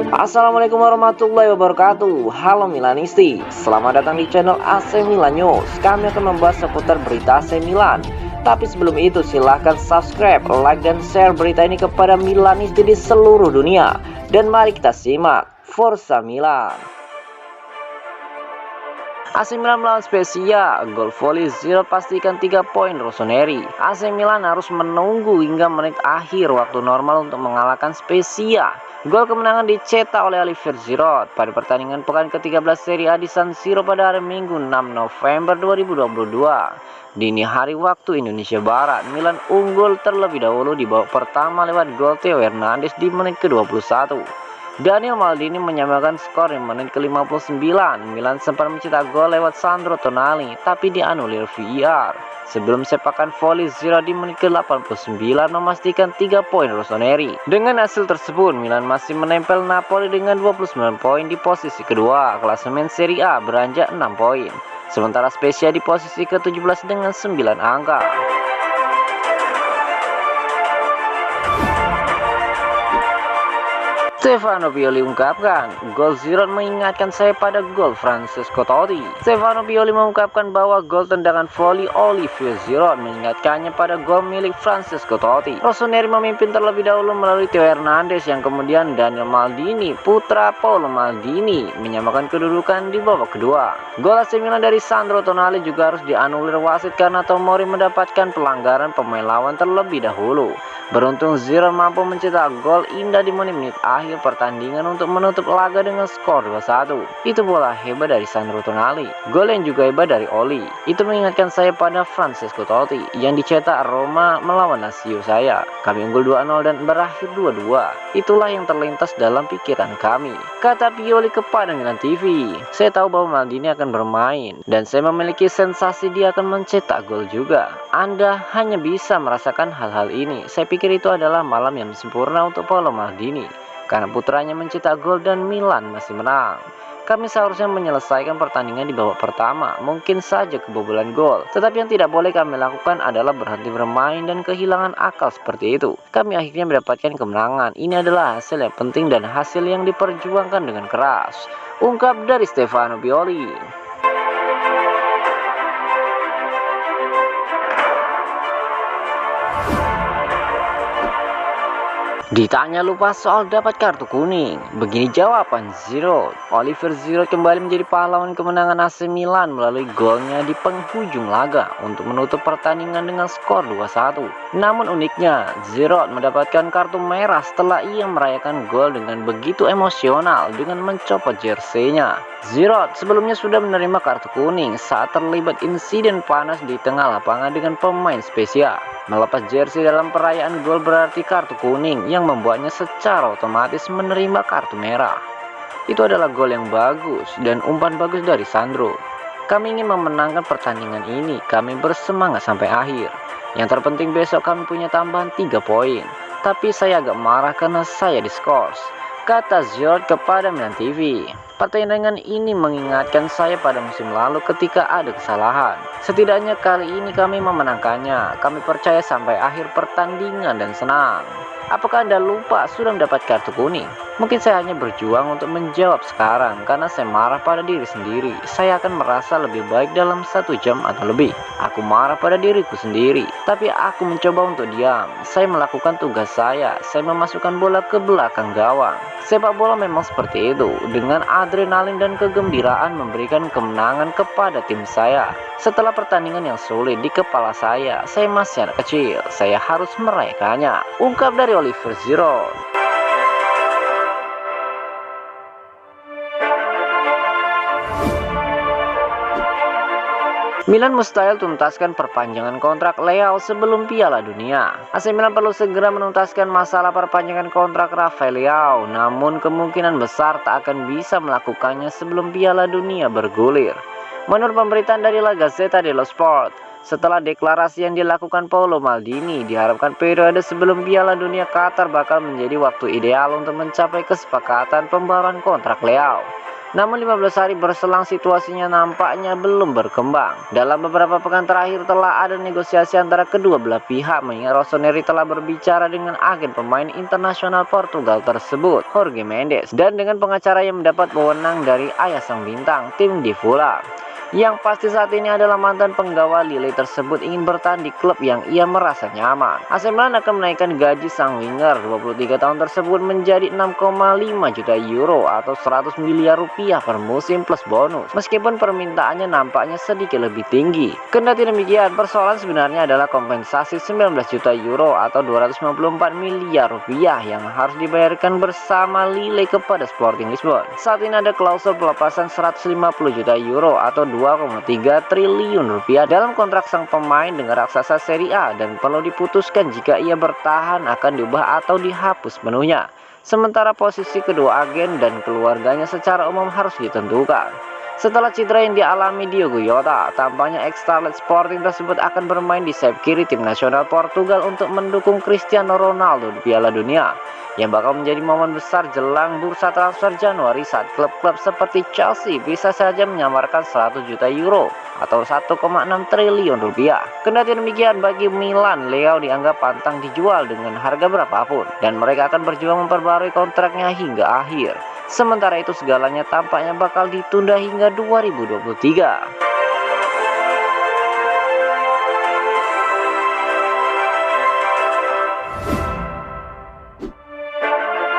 Assalamualaikum warahmatullahi wabarakatuh. Halo Milanisti, selamat datang di channel AC Milan News. Kami akan membahas seputar berita AC Milan. Tapi sebelum itu silahkan subscribe, like, dan share berita ini kepada Milanisti di seluruh dunia. Dan mari kita simak Forza Milan. AC Milan melawan Spezia, gol volley Giroud pastikan 3 poin Rossoneri. AC Milan harus menunggu hingga menit akhir waktu normal untuk mengalahkan Spezia. Gol kemenangan dicetak oleh Olivier Giroud pada pertandingan pekan ke-13 Serie A di San Siro pada hari Minggu 6 November 2022. Dini hari waktu Indonesia Barat, Milan unggul terlebih dahulu di babak pertama lewat gol Theo Hernandez di menit ke-21. Daniel Maldini menyamakan skor di menit ke-59. Milan sempat mencetak gol lewat Sandro Tonali, tapi dianulir VAR. Sebelum sepakan volley Giroud di menit ke-89 memastikan 3 poin Rossoneri. Dengan hasil tersebut, Milan masih menempel Napoli dengan 29 poin di posisi kedua. Klasemen Serie A beranjak 6 poin. Sementara Spezia di posisi ke-17 dengan 9 angka. Stefano Pioli ungkapkan, gol Giroud mengingatkan saya pada gol Francesco Totti. Stefano Pioli mengungkapkan bahwa gol tendangan volley Olivier Giroud mengingatkannya pada gol milik Francesco Totti. Rossoneri memimpin terlebih dahulu melalui Theo Hernandez yang kemudian Daniel Maldini, putra Paolo Maldini, menyamakan kedudukan di babak kedua. Gol AC Milan dari Sandro Tonali juga harus dianulir wasit karena Tomori mendapatkan pelanggaran pemain lawan terlebih dahulu. Beruntung Giroud mampu mencetak gol indah di menit-menit akhir pertandingan untuk menutup laga dengan skor 2-1. Itu bola hebat dari Sandro Tonali. Gol yang juga hebat dari Oli. Itu mengingatkan saya pada Francesco Totti yang dicetak Roma melawan Lazio saya. Kami unggul 2-0 dan berakhir 2-2. Itulah yang terlintas dalam pikiran kami, kata Pioli kepada Milan TV. Saya tahu bahwa Maldini akan bermain dan saya memiliki sensasi dia akan mencetak gol juga. Anda hanya bisa merasakan hal-hal ini. Saya pikir itu adalah malam yang sempurna untuk Paolo Maldini karena putranya mencetak gol dan Milan masih menang. Kami seharusnya menyelesaikan pertandingan di babak pertama, mungkin saja kebobolan gol. Tetapi yang tidak boleh kami lakukan adalah berhenti bermain dan kehilangan akal seperti itu. Kami akhirnya mendapatkan kemenangan. Ini adalah hasil yang penting dan hasil yang diperjuangkan dengan keras, ungkap dari Stefano Pioli. Ditanya lupa soal dapat kartu kuning, begini jawaban Giroud. Olivier Giroud kembali menjadi pahlawan kemenangan AC Milan melalui golnya di penghujung laga untuk menutup pertandingan dengan skor 2-1. Namun uniknya, Giroud mendapatkan kartu merah setelah ia merayakan gol dengan begitu emosional dengan mencopot jersey-nya. Giroud sebelumnya sudah menerima kartu kuning saat terlibat insiden panas di tengah lapangan dengan pemain Spezia. Melepas jersey dalam perayaan gol berarti kartu kuning yang membuatnya secara otomatis menerima kartu merah. Itu adalah gol yang bagus dan umpan bagus dari Sandro. Kami ingin memenangkan pertandingan ini, kami bersemangat sampai akhir. Yang terpenting besok kami punya tambahan 3 poin. Tapi saya agak marah karena saya diskors, kata Giroud kepada Milan TV. Pertandingan ini mengingatkan saya pada musim lalu ketika ada kesalahan. Setidaknya kali ini kami memenangkannya. Kami percaya sampai akhir pertandingan dan senang. Apakah Anda lupa sudah mendapat kartu kuning? Mungkin saya hanya berjuang untuk menjawab sekarang karena saya marah pada diri sendiri. Saya akan merasa lebih baik dalam 1 jam atau lebih. Aku marah pada diriku sendiri, tapi aku mencoba untuk diam. Saya melakukan tugas saya memasukkan bola ke belakang gawang. Sepak bola memang seperti itu, dengan adrenalin dan kegembiraan memberikan kemenangan kepada tim saya. Setelah pertandingan yang sulit di kepala saya masih anak kecil, saya harus merayakannya, ungkap dari Olivier Giroud. Milan mustahil tuntaskan perpanjangan kontrak Leao sebelum Piala Dunia. AC Milan perlu segera menuntaskan masalah perpanjangan kontrak Rafael Leao, namun kemungkinan besar tak akan bisa melakukannya sebelum Piala Dunia bergulir. Menurut pemberitaan dari La Gazzetta dello Sport, setelah deklarasi yang dilakukan Paolo Maldini, diharapkan periode sebelum Piala Dunia Qatar bakal menjadi waktu ideal untuk mencapai kesepakatan pembaruan kontrak Leao. Namun 15 hari berselang situasinya nampaknya belum berkembang. Dalam beberapa pekan terakhir telah ada negosiasi antara kedua belah pihak, mengingat Rossoneri telah berbicara dengan agen pemain internasional Portugal tersebut, Jorge Mendes, dan dengan pengacara yang mendapat wewenang dari ayah sang bintang, tim di Fulham. Yang pasti saat ini adalah mantan penggawa Lille tersebut ingin bertahan di klub yang ia merasa nyaman. AC Milan akan menaikkan gaji sang winger 23 tahun tersebut menjadi 6,5 juta euro atau 100 miliar rupiah per musim plus bonus, meskipun permintaannya nampaknya sedikit lebih tinggi. Kendati demikian, persoalan sebenarnya adalah kompensasi 19 juta euro atau 294 miliar rupiah yang harus dibayarkan bersama Lille kepada Sporting Lisbon. Saat ini ada klausul pelepasan 150 juta euro atau 2,3 triliun rupiah dalam kontrak sang pemain dengan raksasa Serie A, dan perlu diputuskan jika ia bertahan akan diubah atau dihapus penuhnya. Sementara posisi kedua agen dan keluarganya secara umum harus ditentukan. Setelah cedera yang dialami Diogo Jota, tampaknya ex-starlet Sporting tersebut akan bermain di sayap kiri tim nasional Portugal untuk mendukung Cristiano Ronaldo di Piala Dunia, yang bakal menjadi momen besar jelang bursa transfer Januari saat klub-klub seperti Chelsea bisa saja menyamarkan 100 juta euro atau 1,6 triliun rupiah. Kendati demikian, bagi Milan, Leo dianggap pantang dijual dengan harga berapapun, dan mereka akan berjuang memperbarui kontraknya hingga akhir. Sementara itu segalanya tampaknya bakal ditunda hingga 2023.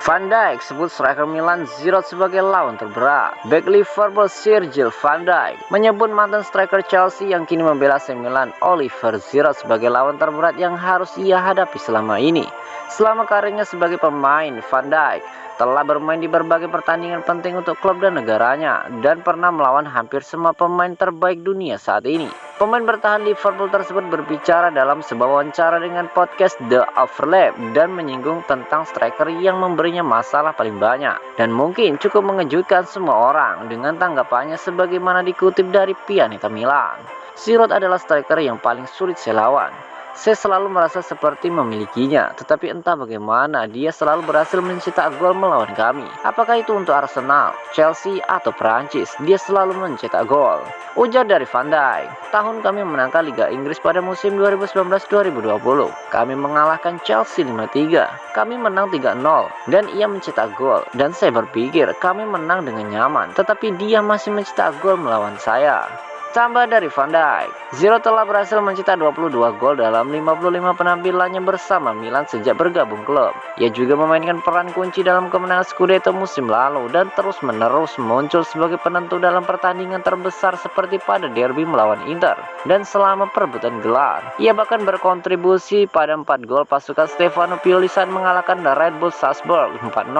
Van Dijk sebut striker Milan Giroud sebagai lawan terberat. Bek Liverpool Virgil van Dijk menyebut mantan striker Chelsea yang kini membela AC Milan Oliver Giroud sebagai lawan terberat yang harus ia hadapi selama ini. Selama karirnya sebagai pemain, Van Dijk telah bermain di berbagai pertandingan penting untuk klub dan negaranya, dan pernah melawan hampir semua pemain terbaik dunia saat ini. Pemain bertahan Liverpool tersebut berbicara dalam sebuah wawancara dengan podcast The Overlap dan menyinggung tentang striker yang memberinya masalah paling banyak, dan mungkin cukup mengejutkan semua orang dengan tanggapannya sebagaimana dikutip dari Pianeta Milan. Giroud adalah striker yang paling sulit saya lawan. Saya selalu merasa seperti memilikinya, tetapi entah bagaimana dia selalu berhasil mencetak gol melawan kami. Apakah itu untuk Arsenal, Chelsea, atau Prancis, dia selalu mencetak gol. Ujar dari Van Dijk, tahun kami menangkan Liga Inggris pada musim 2019-2020. Kami mengalahkan Chelsea 5-3. Kami menang 3-0, dan ia mencetak gol. Dan saya berpikir kami menang dengan nyaman, tetapi dia masih mencetak gol melawan saya. Tambah dari Van Dijk, Giroud telah berhasil mencetak 22 gol dalam 55 penampilannya bersama Milan sejak bergabung klub. Ia juga memainkan peran kunci dalam kemenangan Scudetto musim lalu dan terus-menerus muncul sebagai penentu dalam pertandingan terbesar seperti pada derby melawan Inter dan selama perebutan gelar. Ia bahkan berkontribusi pada 4 gol pasukan Stefano Pioli saat mengalahkan Red Bull Salzburg 4-0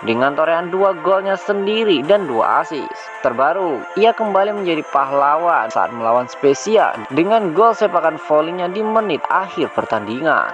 dengan torehan 2 golnya sendiri dan 2 assist. Terbaru, ia kembali menjadi pahlawan saat melawan Spezia dengan gol sepakan volley-nya di menit akhir pertandingan.